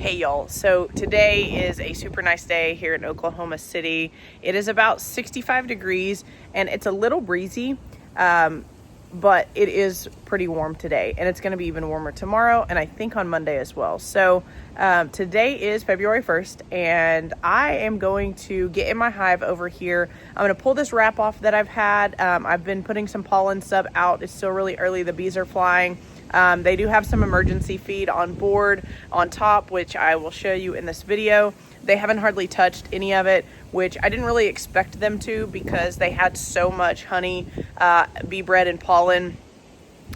Hey y'all, so today is a super nice day here in Oklahoma City. It is about 65 degrees and it's a little breezy, but it is pretty warm today, and it's going to be even warmer tomorrow and I think on Monday as well. So today is February 1st and I am going to get in my hive over here. I'm going to pull this wrap off that I've had. I've been putting some pollen sub out. It's still really early. The bees are flying. They do have some emergency feed on board on top, which I will show you in this video. They haven't hardly touched any of it, which I didn't really expect them to because they had so much honey, bee bread and pollen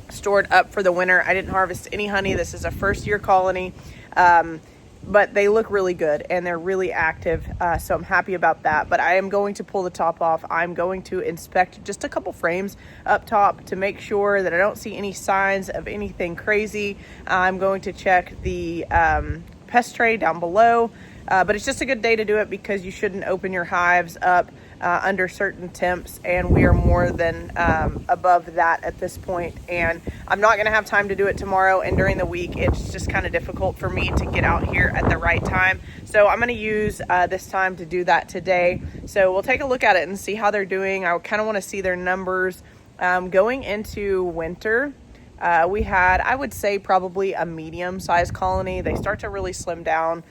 stored up for the winter. I didn't harvest any honey. This is a first year colony, but they look really good and they're really active. So I'm happy about that, but I am going to pull the top off. I'm going to inspect just a couple frames up top to make sure that I don't see any signs of anything crazy. I'm going to check the pest tray down below, but it's just a good day to do it because you shouldn't open your hives up under certain temps, and we are more than above that at this point, and I'm not gonna have time to do it tomorrow, and during the week it's just kind of difficult for me to get out here at the right time, so I'm gonna use this time to do that today. So we'll take a look at it and see how they're doing. I kind of want to see their numbers. Going into winter, we had, I would say, probably a medium-sized colony. They start to really slim down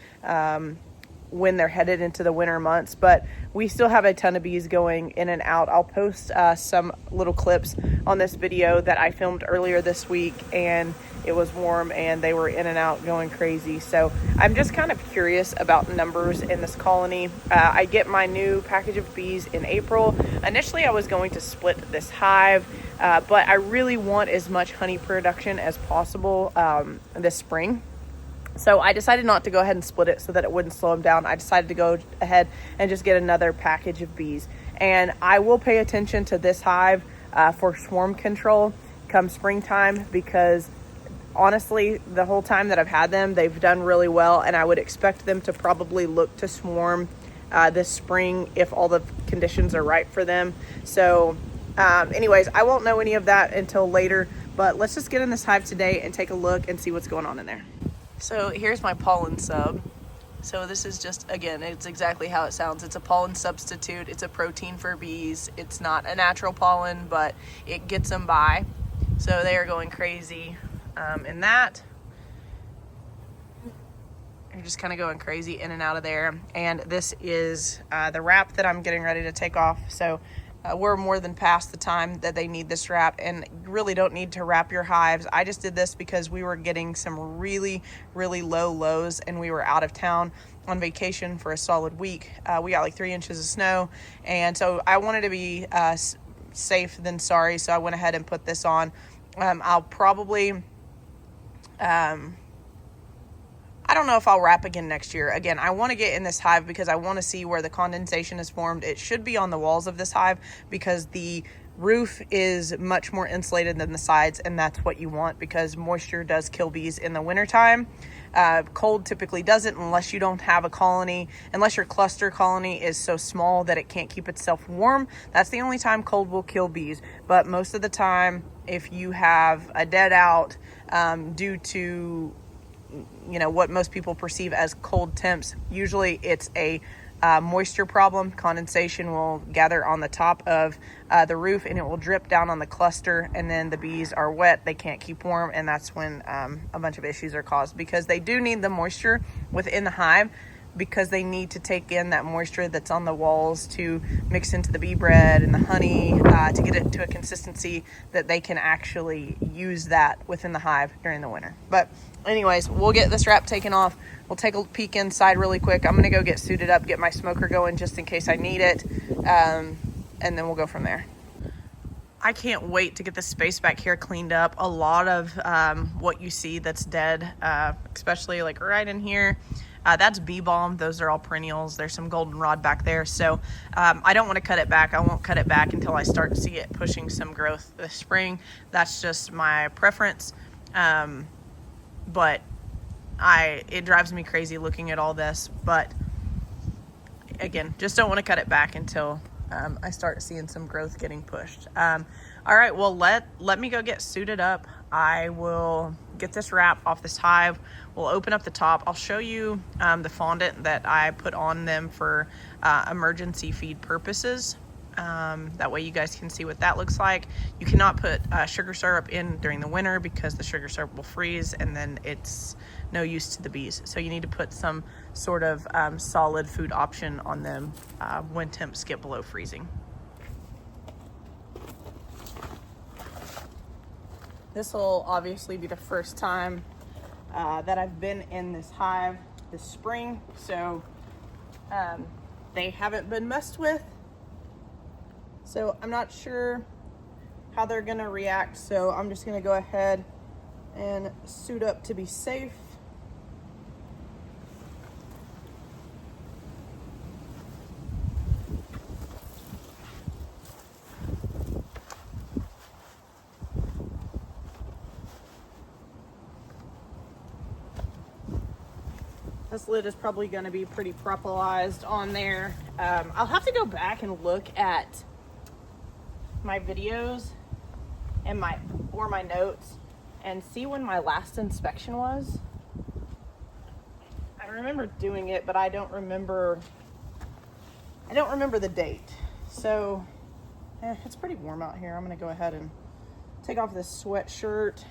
when they're headed into the winter months, but we still have a ton of bees going in and out. I'll post some little clips on this video that I filmed earlier this week, and it was warm and they were in and out going crazy. So I'm just kind of curious about numbers in this colony. I get my new package of bees in April. Initially I was going to split this hive, but I really want as much honey production as possible this spring. So I decided not to go ahead and split it so that it wouldn't slow them down. I decided to go ahead and just get another package of bees. And I will pay attention to this hive for swarm control come springtime, because honestly, the whole time that I've had them, they've done really well. And I would expect them to probably look to swarm this spring if all the conditions are right for them. So anyways, I won't know any of that until later. But let's just get in this hive today and take a look and see what's going on in there. So here's my pollen sub. So this is just, again, it's exactly how it sounds. It's a pollen substitute. It's a protein for bees. It's not a natural pollen, but it gets them by. So they are going crazy in that. They're just kind of going crazy in and out of there. And this is the wrap that I'm getting ready to take off. So we're more than past the time that they need this wrap, and you really don't need to wrap your hives. I just did this because we were getting some really, really low lows, and we were out of town on vacation for a solid week. We got like 3 inches of snow, and so I wanted to be safe than sorry, so I went ahead and put this on. I'll probably I don't know if I'll wrap again next year. Again, I want to get in this hive because I want to see where the condensation is formed. It should be on the walls of this hive because the roof is much more insulated than the sides, and that's what you want because moisture does kill bees in the wintertime. Cold typically doesn't, unless you don't have a colony, unless your cluster colony is so small that it can't keep itself warm. That's the only time cold will kill bees. But most of the time, if you have a dead out due to what most people perceive as cold temps, usually it's a moisture problem. Condensation will gather on the top of the roof and it will drip down on the cluster, and then the bees are wet, they can't keep warm, and that's when a bunch of issues are caused, because they do need the moisture within the hive because they need to take in that moisture that's on the walls to mix into the bee bread and the honey to get it to a consistency that they can actually use that within the hive during the winter. But anyways, we'll get this wrap taken off. We'll take a peek inside really quick. I'm gonna go get suited up, get my smoker going just in case I need it, and then we'll go from there. I can't wait to get this space back here cleaned up. A lot of what you see that's dead, especially like right in here, that's bee balm. Those are all perennials. There's some goldenrod back there. So I don't want to cut it back. I won't cut it back until I start to see it pushing some growth this spring. That's just my preference. But it drives me crazy looking at all this. But again, just don't want to cut it back until I start seeing some growth getting pushed. All right, well, let me go get suited up. I will get this wrap off this hive. We'll open up the top. I'll show you the fondant that I put on them for emergency feed purposes. That way you guys can see what that looks like. You cannot put sugar syrup in during the winter because the sugar syrup will freeze and then it's no use to the bees. So you need to put some sort of solid food option on them when temps get below freezing. This will obviously be the first time that I've been in this hive this spring, so they haven't been messed with. So I'm not sure how they're gonna react, so I'm just gonna go ahead and suit up to be safe. This lid is probably going to be pretty propolized on there. I'll have to go back and look at my videos and my notes and see when my last inspection was. I remember doing it, but I don't remember the date. So it's pretty warm out here. I'm going to go ahead and take off this sweatshirt.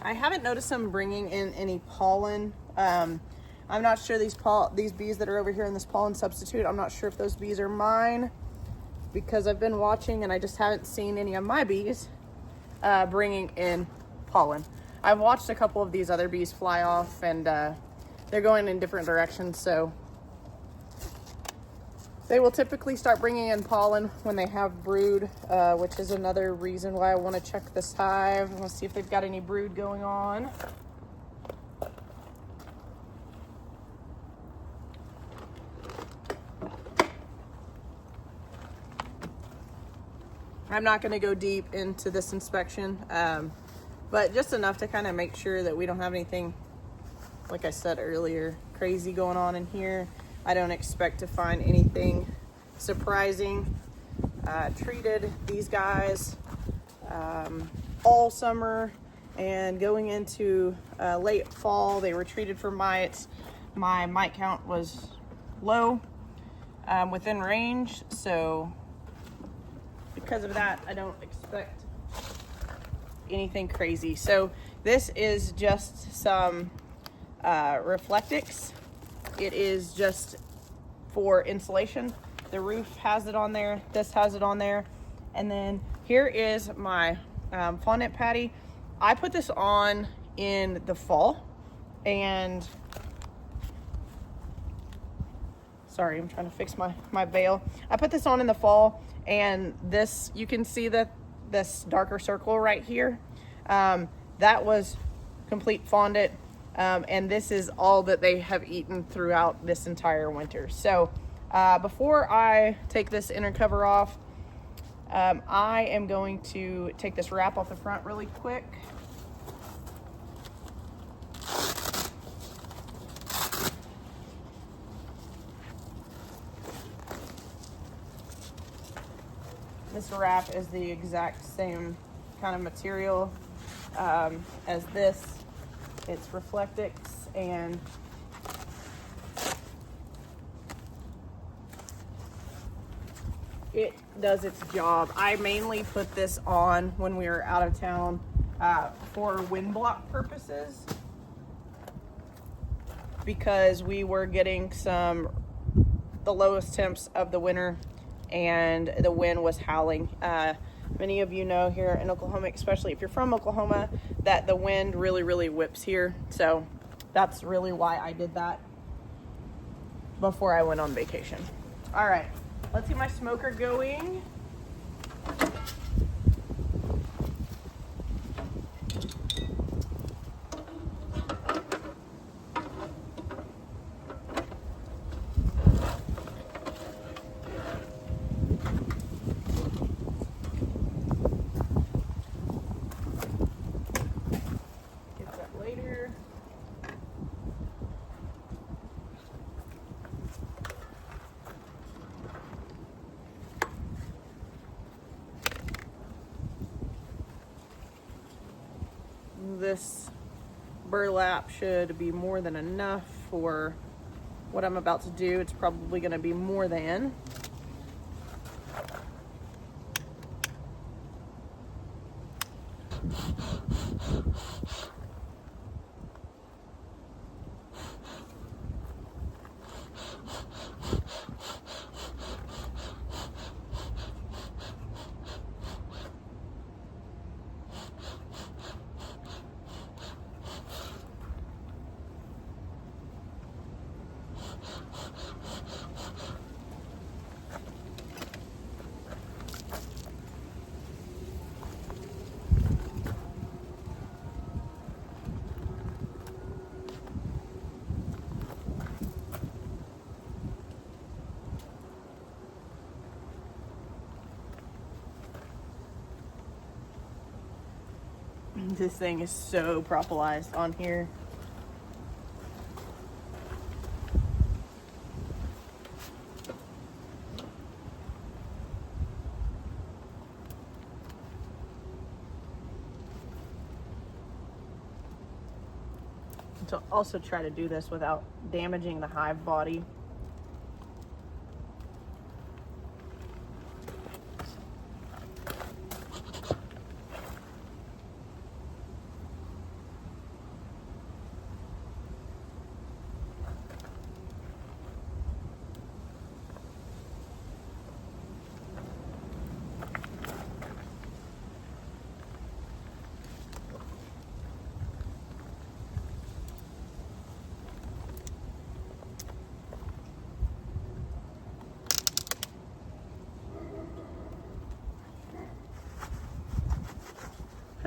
I haven't noticed them bringing in any pollen. I'm not sure these bees that are over here in this pollen substitute, I'm not sure if those bees are mine because I've been watching and I just haven't seen any of my bees bringing in pollen. I've watched a couple of these other bees fly off and they're going in different directions, so they will typically start bringing in pollen when they have brood, which is another reason why I want to check this hive. I want to see if they've got any brood going on. I'm not going to go deep into this inspection, but just enough to kind of make sure that we don't have anything, like I said earlier, crazy going on in here. I don't expect to find anything surprising. Treated these guys all summer, and going into late fall, they were treated for mites. My mite count was low, within range, so because of that, I don't expect anything crazy. So this is just some Reflectix. It is just for insulation. The roof has it on there, this has it on there, and then here is my fondant patty. I put this on in the fall, and sorry, I'm trying to fix my veil. I put this on in the fall, and this, you can see that this darker circle right here, that was complete fondant. And this is all that they have eaten throughout this entire winter. So before I take this inner cover off, I am going to take this wrap off the front really quick. This wrap is the exact same kind of material as this. It's Reflectix, and it does its job. I mainly put this on when we were out of town for wind block purposes, because we were getting the lowest temps of the winter and the wind was howling. Many of you know here in Oklahoma, especially if you're from Oklahoma, that the wind really, really whips here. So that's really why I did that before I went on vacation. All right, let's get my smoker going. Get that later. this burlap should be more than enough for what I'm about to do. It's probably going to be more than. This thing is so propolized on here. To also try to do this without damaging the hive body.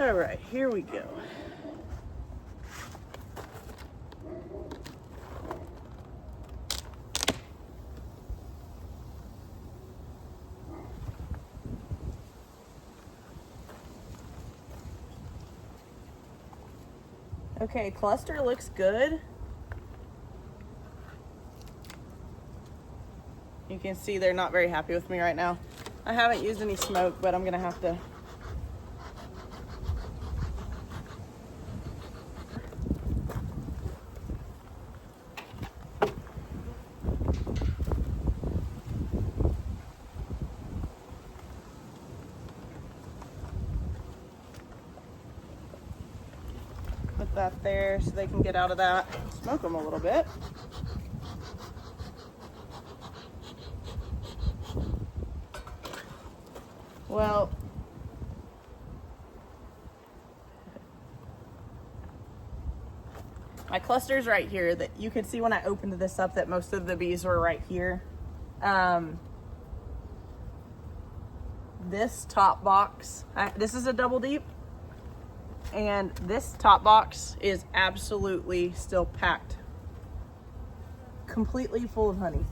All right, here we go. Okay, cluster looks good. You can see they're not very happy with me right now. I haven't used any smoke, but I'm gonna have to. Put that there so they can get out of that. Smoke them a little bit. Well, my cluster's right here. That you can see when I opened this up that most of the bees were right here. This top box, this is a double deep, and this top box is absolutely still packed, completely full of honey.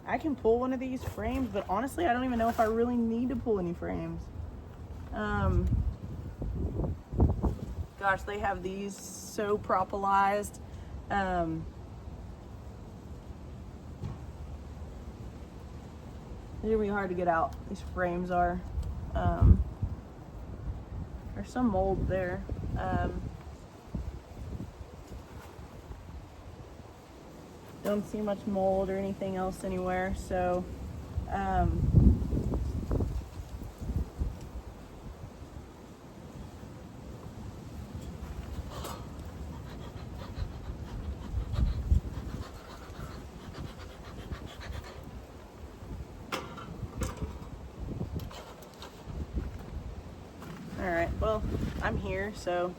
I can pull one of these frames, but honestly, I don't even know if I really need to pull any frames. Gosh, they have these so propolized. They're gonna be hard to get out. These frames are. There's some mold there. Don't see much mold or anything else anywhere, so all right, well, I'm here, so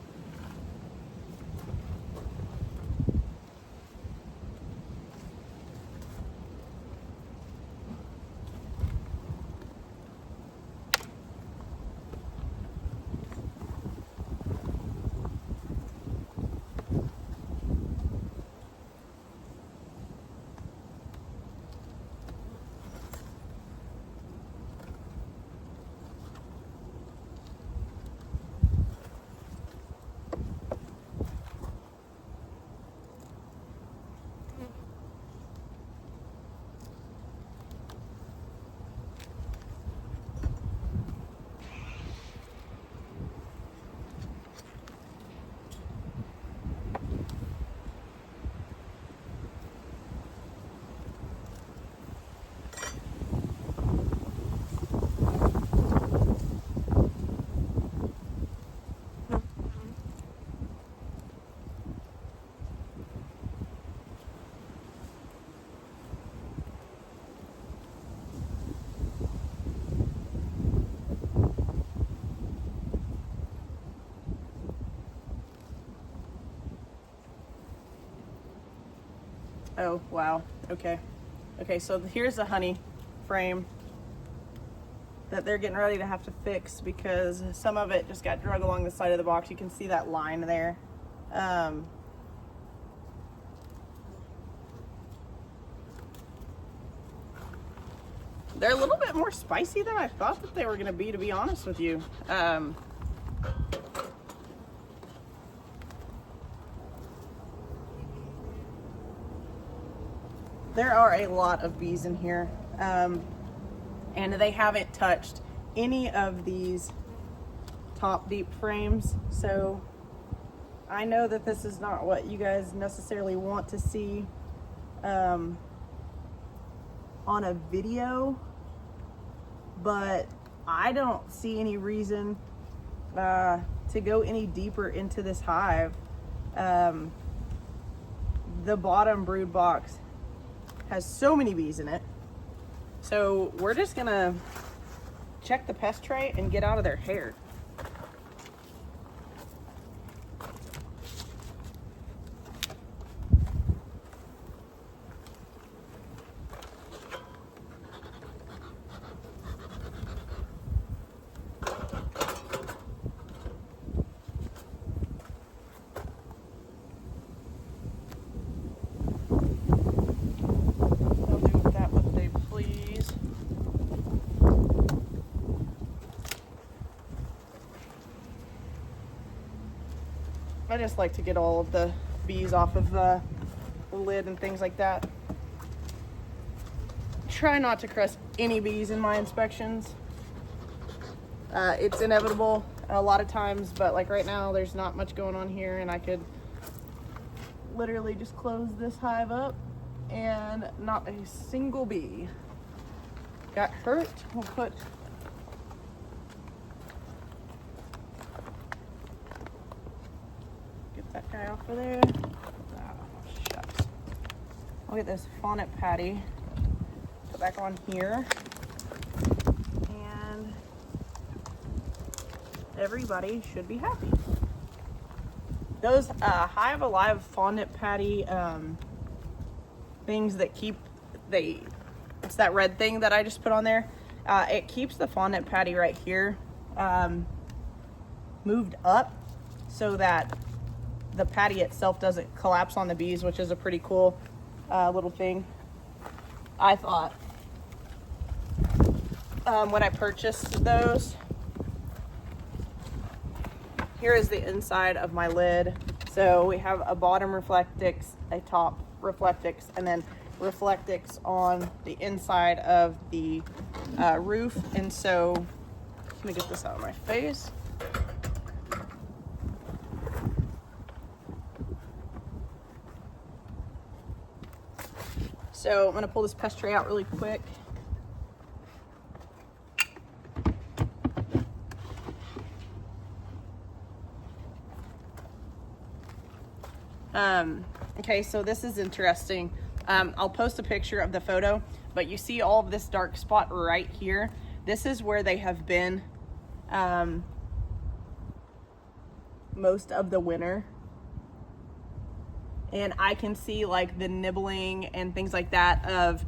Oh, wow. Okay. Okay, so here's the honey frame that they're getting ready to have to fix because some of it just got drug along the side of the box. You can see that line there. They're a little bit more spicy than I thought that they were going to be honest with you. There are a lot of bees in here, and they haven't touched any of these top deep frames, so I know that this is not what you guys necessarily want to see on a video, but I don't see any reason to go any deeper into this hive. The bottom brood box has so many bees in it, so we're just gonna check the pest tray and get out of their hair. I just like to get all of the bees off of the lid and things like that. Try not to crush any bees in my inspections. It's inevitable a lot of times, but like right now there's not much going on here, and I could literally just close this hive up and not a single bee got hurt. We'll put that guy off of there. Oh, shucks. I'll get this bonnet patty put back on here, and everybody should be happy. Those Hive Alive fondant patty things that keep it's that red thing that I just put on there. It keeps the fondant patty right here moved up so that the patty itself doesn't collapse on the bees, which is a pretty cool little thing, I thought. When I purchased those, here is the inside of my lid. So we have a bottom Reflectix, a top Reflectix, and then Reflectix on the inside of the roof. And so, let me get this out of my face. So I'm gonna pull this pest tray out really quick. Okay, so this is interesting. I'll post a picture of the photo, but you see all of this dark spot right here. This is where they have been most of the winter. And I can see like the nibbling and things like that of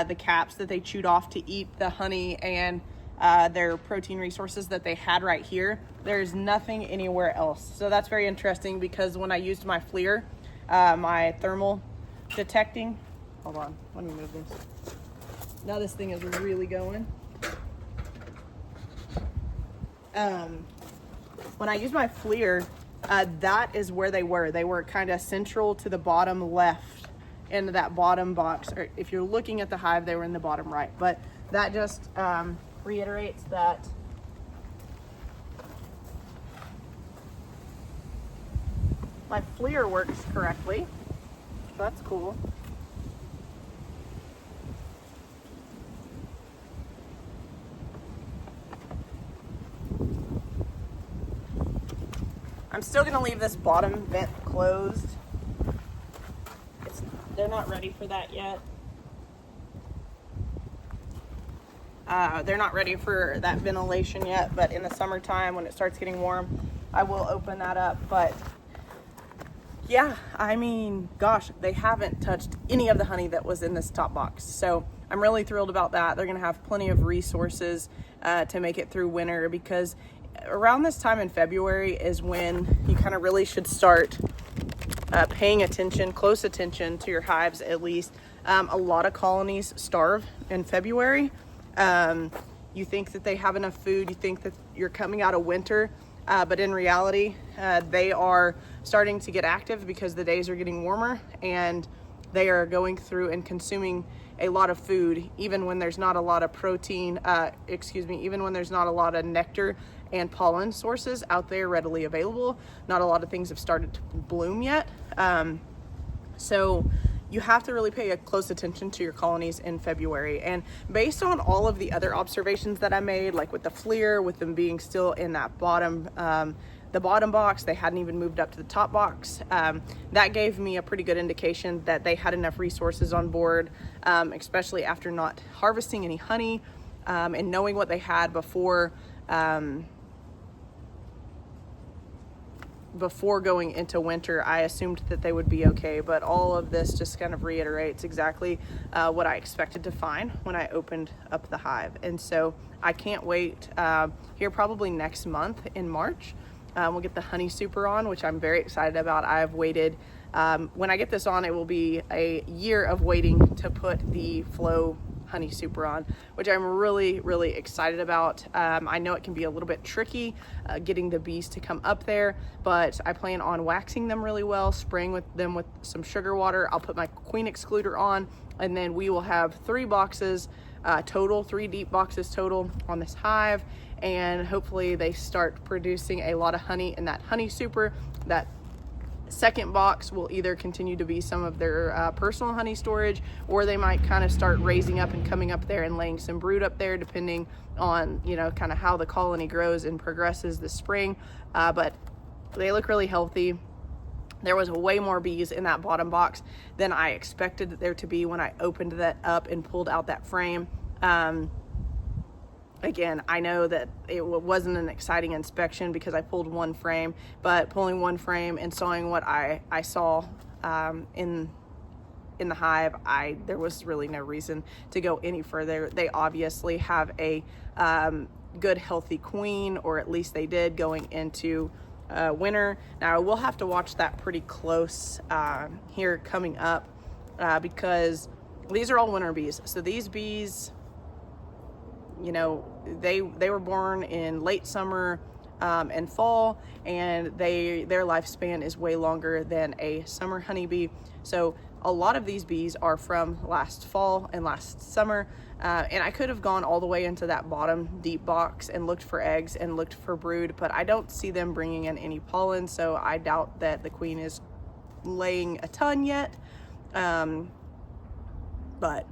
the caps that they chewed off to eat the honey and their protein resources that they had right here. There's nothing anywhere else. So that's very interesting, because when I used my FLIR, my thermal detecting, hold on, let me move this. Now this thing is really going. When I used my FLIR, that is where they were. They were kind of central to the bottom left into that bottom box. Or if you're looking at the hive, they were in the bottom right. But that just reiterates that my FLIR works correctly. That's cool. I'm still gonna leave this bottom vent closed. They're not ready for that yet. They're not ready for that ventilation yet, but in the summertime when it starts getting warm, I will open that up. But Yeah, I mean, gosh, they haven't touched any of the honey that was in this top box. So I'm really thrilled about that. They're going to have plenty of resources to make it through winter, because around this time in February is when you kind of really should start paying attention, close attention to your hives at least. A lot of colonies starve in February. You think that they have enough food, you think that you're coming out of winter, but in reality, they are starting to get active because the days are getting warmer, and they are going through and consuming a lot of food, even when there's not a lot of protein, even when there's not a lot of nectar and pollen sources out there readily available. Not a lot of things have started to bloom yet. So you have to really pay a close attention to your colonies in February. And based on all of the other observations that I made, like with the FLIR, with them being still in that bottom, the bottom box, they hadn't even moved up to the top box. That gave me a pretty good indication that they had enough resources on board, especially after not harvesting any honey, and knowing what they had before going into winter. I assumed that they would be okay, but all of this just kind of reiterates exactly what I expected to find when I opened up the hive. And so I can't wait. Here probably next month in March, we'll get the honey super on, which I'm very excited about. I've waited, when I get this on, it will be a year of waiting to put the flow honey super on, which I'm really, really excited about. I know it can be a little bit tricky getting the bees to come up there, but I plan on waxing them really well, spraying them with some sugar water. I'll put my queen excluder on, and then we will have 3 boxes total, 3 deep boxes total on this hive, and hopefully they start producing a lot of honey in that honey super. That second box will either continue to be some of their personal honey storage, or they might kind of start raising up and coming up there and laying some brood up there, depending on, you know, kind of how the colony grows and progresses this spring. But they look really healthy. There was way more bees in that bottom box than I expected there to be when I opened that up and pulled out that frame. Again, I know that it wasn't an exciting inspection because I pulled one frame, but pulling one frame and sawing what I saw in the hive, there was really no reason to go any further. They obviously have a good, healthy queen, or at least they did going into winter. Now, we'll have to watch that pretty close here coming up because these are all winter bees. So these bees, you know, they were born in late summer and fall, and their lifespan is way longer than a summer honeybee. So a lot of these bees are from last fall and last summer, and I could have gone all the way into that bottom deep box and looked for eggs and looked for brood, but I don't see them bringing in any pollen, so I doubt that the queen is laying a ton yet. But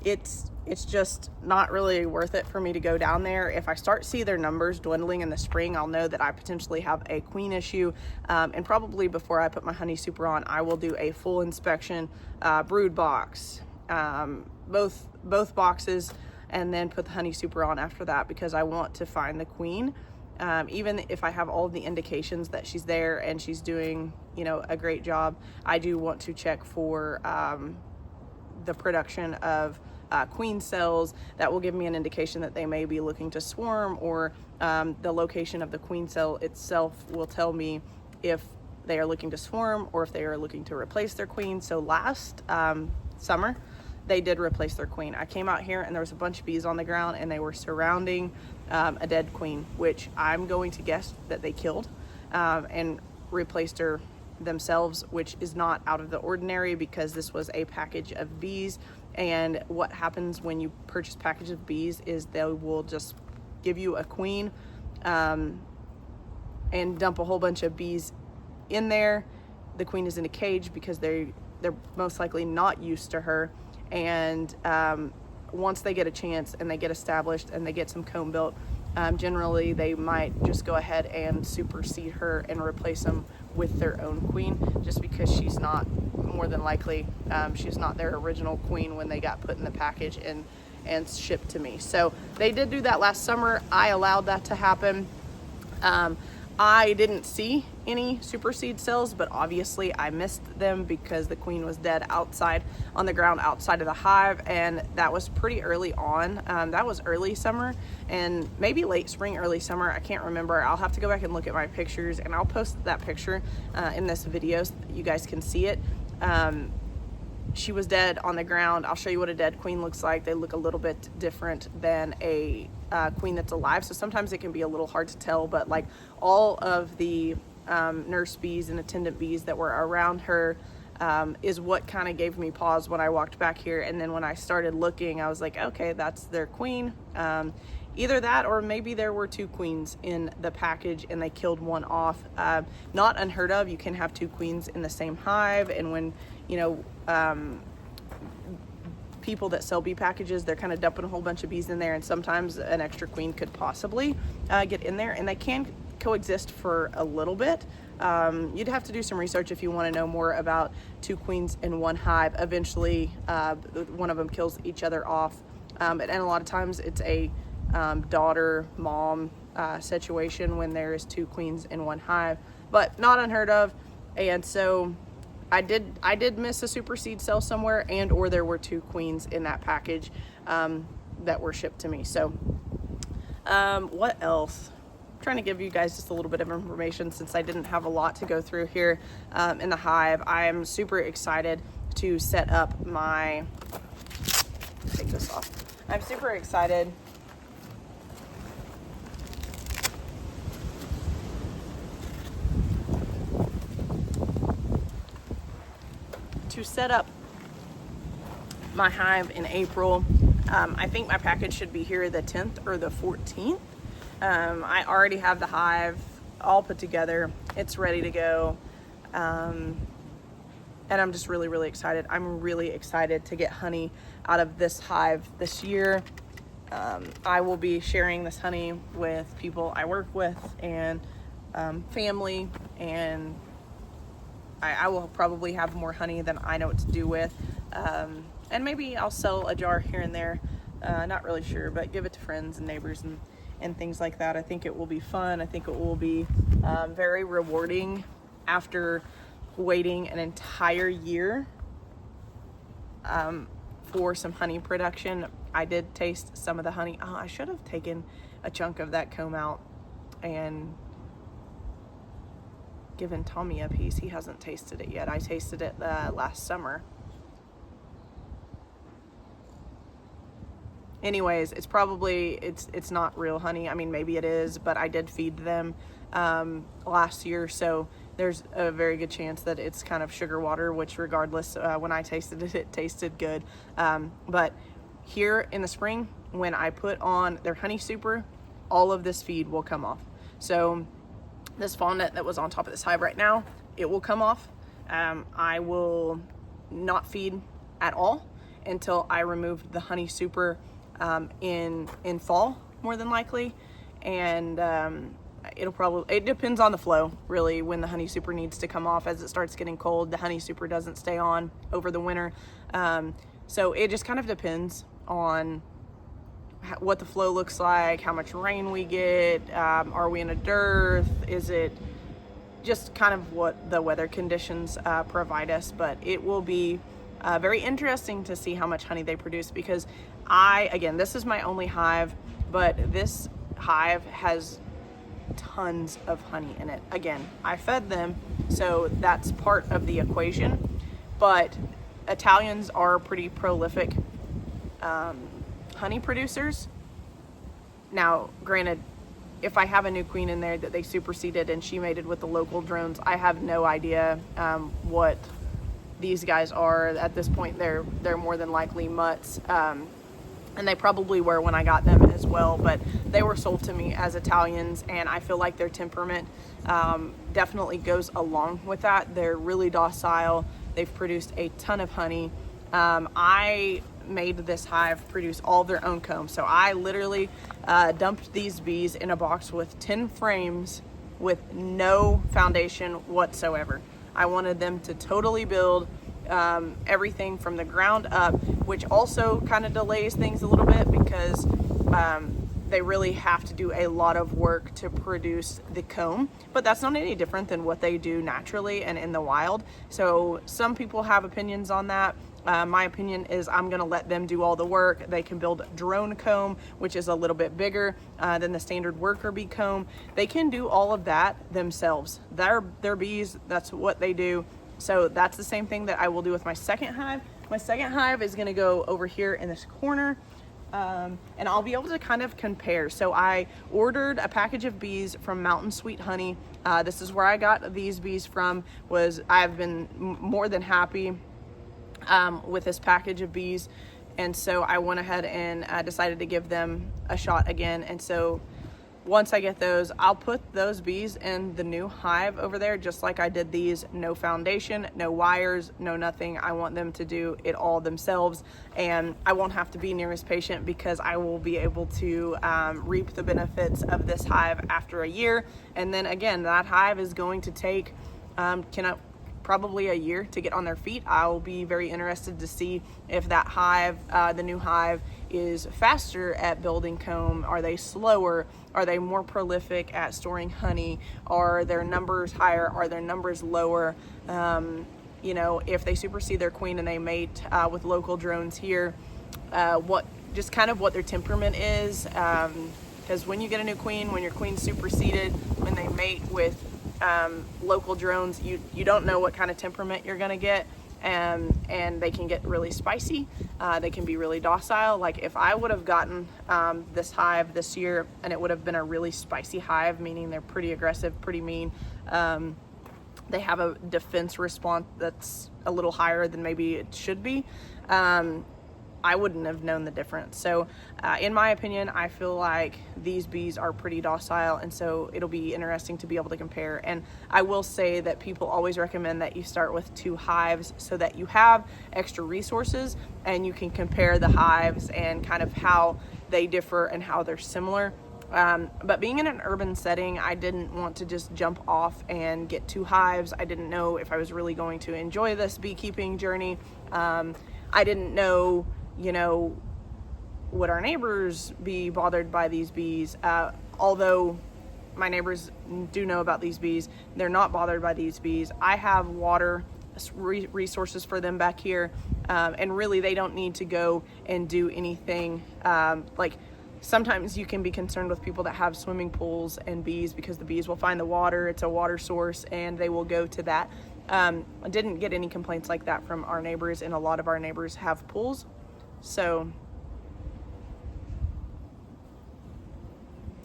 it's just not really worth it for me to go down there. If I start see their numbers dwindling in the spring, I'll know that I potentially have a queen issue, and probably before I put my honey super on, I will do a full inspection, brood box, both boxes, and then put the honey super on after that, because I want to find the queen. Even if I have all the indications that she's there and she's doing, you know, a great job, I do want to check for the production of queen cells. That will give me an indication that they may be looking to swarm, or the location of the queen cell itself will tell me if they are looking to swarm or if they are looking to replace their queen. So last summer, they did replace their queen. I came out here and there was a bunch of bees on the ground, and they were surrounding a dead queen, which I'm going to guess that they killed and replaced her themselves, which is not out of the ordinary because this was a package of bees. And what happens when you purchase packages of bees is they will just give you a queen and dump a whole bunch of bees in there. The queen is in a cage because they're most likely not used to her, and once they get a chance and they get established and they get some comb built, generally they might just go ahead and supersede her and replace them with their own queen, just because she's not, more than likely, she's not their original queen when they got put in the package and shipped to me. So they did do that last summer. I allowed that to happen. I didn't see any superseed cells, but obviously I missed them because the queen was dead outside on the ground outside of the hive, and that was pretty early on. That was early summer and maybe late spring, early summer. I can't remember. I'll have to go back and look at my pictures, and I'll post that picture in this video so that you guys can see it. She was dead on the ground. I'll show you what a dead queen looks like. They look a little bit different than a queen that's alive, so sometimes it can be a little hard to tell, but like all of the nurse bees and attendant bees that were around her is what kind of gave me pause when I walked back here. And then when I started looking, I was like, okay, that's their queen. Either that, or maybe there were 2 queens in the package and they killed one off. Not unheard of. You can have 2 queens in the same hive, and when, you know, people that sell bee packages, they're kind of dumping a whole bunch of bees in there, and sometimes an extra queen could possibly get in there, and they can coexist for a little bit. You'd have to do some research if you want to know more about 2 queens in one hive. Eventually one of them kills each other off, and a lot of times it's a daughter mom situation when there is 2 queens in one hive, but not unheard of. And so I did miss a superseed cell somewhere, and or there were 2 queens in that package that were shipped to me. So what else? I'm trying to give you guys just a little bit of information since I didn't have a lot to go through here in the hive. I am super excited to set up my, take this off. I'm super excited to set up my hive in April. I think my package should be here the 10th or the 14th. I already have the hive all put together. It's ready to go. And I'm just really excited. I'm really excited to get honey out of this hive this year. I will be sharing this honey with people I work with and family, and I will probably have more honey than I know what to do with. And maybe I'll sell a jar here and there. Not really sure, but give it to friends and neighbors and things like that. I think it will be fun. I think it will be very rewarding after waiting an entire year for some honey production. I did taste some of the honey. Oh, I should have taken a chunk of that comb out and given Tommy a piece. He hasn't tasted it yet. I tasted it last summer. Anyways, it's probably, it's not real honey. I mean, maybe it is, but I did feed them last year, so there's a very good chance that it's kind of sugar water, which regardless, when I tasted it, it tasted good. But here in the spring, when I put on their honey super, all of this feed will come off. So this fall net that was on top of this hive right now, it will come off. I will not feed at all until I remove the honey super in fall, more than likely. And it depends on the flow, really, when the honey super needs to come off. As it starts getting cold, the honey super doesn't stay on over the winter. So it just kind of depends on what the flow looks like, how much rain we get, are we in a dearth, is it just kind of what the weather conditions provide us. But it will be very interesting to see how much honey they produce, because again, this is my only hive, but this hive has tons of honey in it. Again, I fed them, so that's part of the equation, but Italians are pretty prolific honey producers. Now, granted, if I have a new queen in there that they superseded and she mated with the local drones, I have no idea what these guys are. At this point, they're more than likely mutts, and they probably were when I got them as well, but they were sold to me as Italians, and I feel like their temperament definitely goes along with that. They're really docile. They've produced a ton of honey. I made this hive produce all their own comb, so I literally dumped these bees in a box with 10 frames with no foundation whatsoever. I wanted them to totally build everything from the ground up, which also kind of delays things a little bit, because they really have to do a lot of work to produce the comb, but that's not any different than what they do naturally and in the wild. So some people have opinions on that. My opinion is I'm gonna let them do all the work. They can build drone comb, which is a little bit bigger than the standard worker bee comb. They can do all of that themselves. They're bees, that's what they do. So that's the same thing that I will do with my second hive. My second hive is gonna go over here in this corner. And I'll be able to kind of compare. So I ordered a package of bees from Mountain Sweet Honey. This is where I got these bees from. I've been more than happy with this package of bees, and so I went ahead and decided to give them a shot again. And so once I get those, I'll put those bees in the new hive over there, just like I did these. No foundation, no wires, no nothing. I want them to do it all themselves, and I won't have to be near as patient because I will be able to reap the benefits of this hive after a year. And then again, that hive is going to take probably a year to get on their feet. I'll be very interested to see if that hive, the new hive, is faster at building comb. Are they slower? Are they more prolific at storing honey? Are their numbers higher? Are their numbers lower? You know, if they supersede their queen and they mate with local drones here, what their temperament is. Because when you get a new queen, when your queen's superseded, when they mate with local drones, you don't know what kind of temperament you're gonna get, and they can get really spicy. They can be really docile. Like if I would have gotten this hive this year and it would have been a really spicy hive, meaning they're pretty aggressive, pretty mean, they have a defense response that's a little higher than maybe it should be, I wouldn't have known the difference. So in my opinion, I feel like these bees are pretty docile, and so it'll be interesting to be able to compare. And I will say that people always recommend that you start with 2 hives so that you have extra resources and you can compare the hives and kind of how they differ and how they're similar. But being in an urban setting, I didn't want to just jump off and get 2 hives. I didn't know if I was really going to enjoy this beekeeping journey. I didn't know, you know, would our neighbors be bothered by these bees? Although my neighbors do know about these bees, they're not bothered by these bees. I have water resources for them back here, and really they don't need to go and do anything. Like sometimes you can be concerned with people that have swimming pools and bees because the bees will find the water, it's a water source, and they will go to that. I didn't get any complaints like that from our neighbors, and a lot of our neighbors have pools. So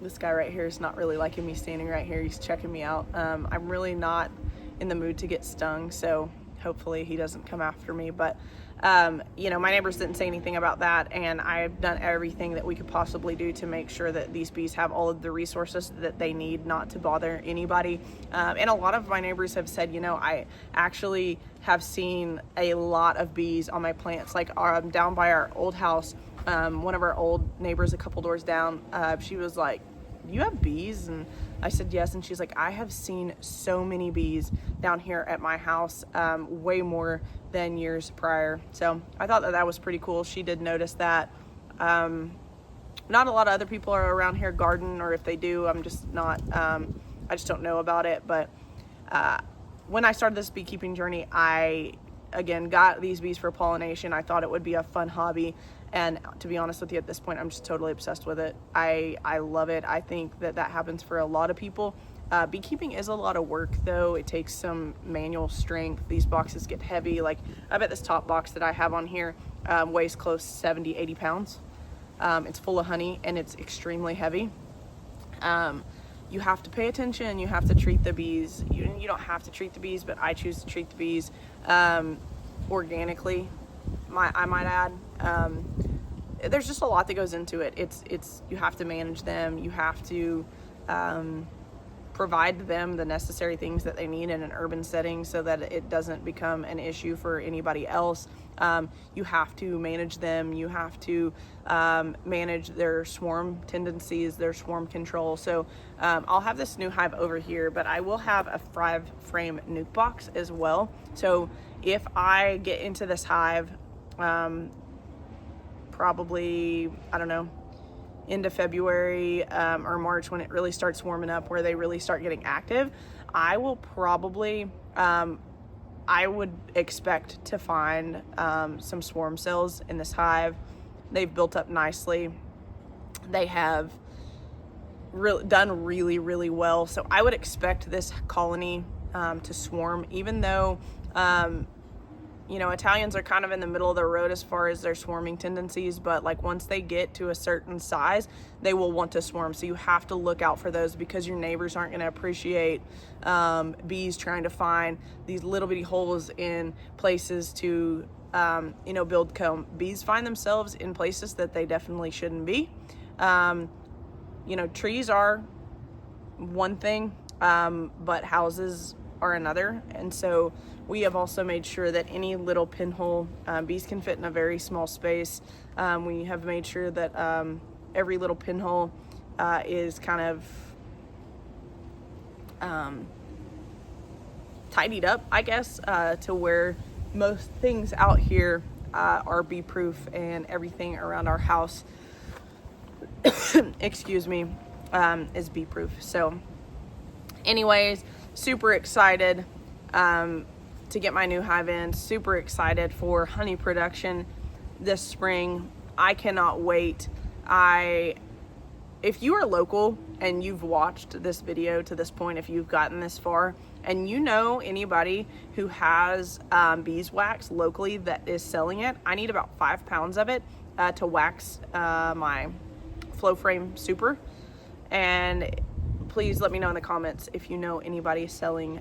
this guy right here is not really liking me standing right here. He's checking me out. I'm really not in the mood to get stung, so hopefully he doesn't come after me. But you know, my neighbors didn't say anything about that, and I've done everything that we could possibly do to make sure that these bees have all of the resources that they need not to bother anybody. And a lot of my neighbors have said, you know, I actually have seen a lot of bees on my plants. Like down by our old house, one of our old neighbors a couple doors down, she was like, you have bees? And I said yes, and she's like, I have seen so many bees down here at my house, way more than years prior. So I thought that that was pretty cool. She did notice that. Not a lot of other people are around here garden, or if they do, I'm just not, I just don't know about it. But when I started this beekeeping journey, I again got these bees for pollination. I thought it would be a fun hobby, and to be honest with you, at this point I'm just totally obsessed with it. I love it. I think that that happens for a lot of people. Beekeeping is a lot of work though. It takes some manual strength. These boxes get heavy. Like I bet this top box that I have on here weighs close to 70-80 pounds. It's full of honey and it's extremely heavy. You have to pay attention. You have to treat the bees. You don't have to treat the bees, but I choose to treat the bees organically, I might add. There's just a lot that goes into it. It's you have to manage them. You have to provide them the necessary things that they need in an urban setting so that it doesn't become an issue for anybody else. You have to manage them. You have to manage their swarm tendencies, their swarm control. So I'll have this new hive over here, but I will have a 5-frame nuke box as well. So if I get into this hive, probably, I don't know, into February or March, when it really starts warming up, where they really start getting active, I will probably, I would expect to find some swarm cells in this hive. They've built up nicely. They have done really, really well. So I would expect this colony to swarm, even though, you know, Italians are kind of in the middle of the road as far as their swarming tendencies, but like once they get to a certain size, they will want to swarm. So you have to look out for those, because your neighbors aren't going to appreciate bees trying to find these little bitty holes in places to, you know, build comb. Bees find themselves in places that they definitely shouldn't be. You know, trees are one thing, but houses are another. And so we have also made sure that any little pinhole, bees can fit in a very small space. We have made sure that every little pinhole is kind of tidied up, I guess, to where most things out here are bee proof, and everything around our house excuse me, is bee proof. So anyways, super excited to get my new hive in, super excited for honey production this spring. I cannot wait. If you are local and you've watched this video to this point, if you've gotten this far and you know anybody who has beeswax locally that is selling it, I need about 5 pounds of it to wax my flow frame super. And please let me know in the comments if you know anybody selling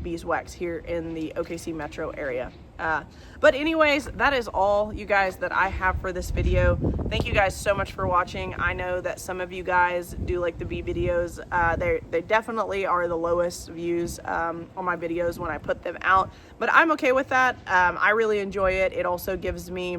beeswax here in the OKC metro area. But anyways, that is all, you guys, that I have for this video. Thank you guys so much for watching. I know that some of you guys do like the bee videos. They definitely are the lowest views on my videos when I put them out, but I'm okay with that. I really enjoy it. It also gives me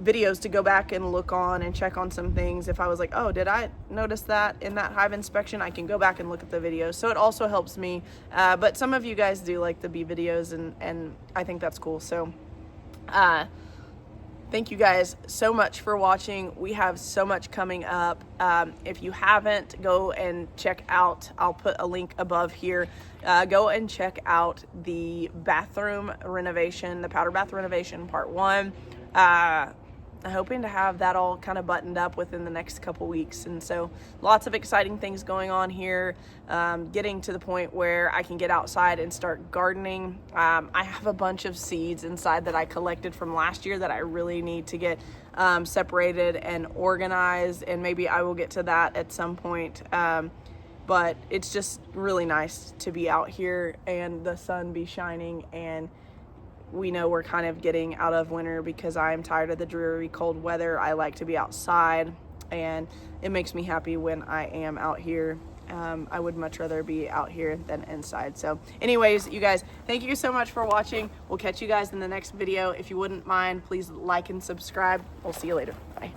videos to go back and look on and check on some things. If I was like, oh, did I notice that in that hive inspection, I can go back and look at the videos. So it also helps me. But some of you guys do like the bee videos, and I think that's cool. So thank you guys so much for watching. We have so much coming up. If you haven't, go and check out, I'll put a link above here. Go and check out the bathroom renovation, the powder bath renovation part 1. I'm hoping to have that all kind of buttoned up within the next couple weeks. And so lots of exciting things going on here, getting to the point where I can get outside and start gardening. I have a bunch of seeds inside that I collected from last year that I really need to get separated and organized, and maybe I will get to that at some point. But it's just really nice to be out here and the sun be shining, and we know we're kind of getting out of winter because I'm tired of the dreary cold weather. I like to be outside, and it makes me happy when I am out here. I would much rather be out here than inside. So anyways, you guys, thank you so much for watching. We'll catch you guys in the next video. If you wouldn't mind, please like and subscribe. We'll see you later. Bye.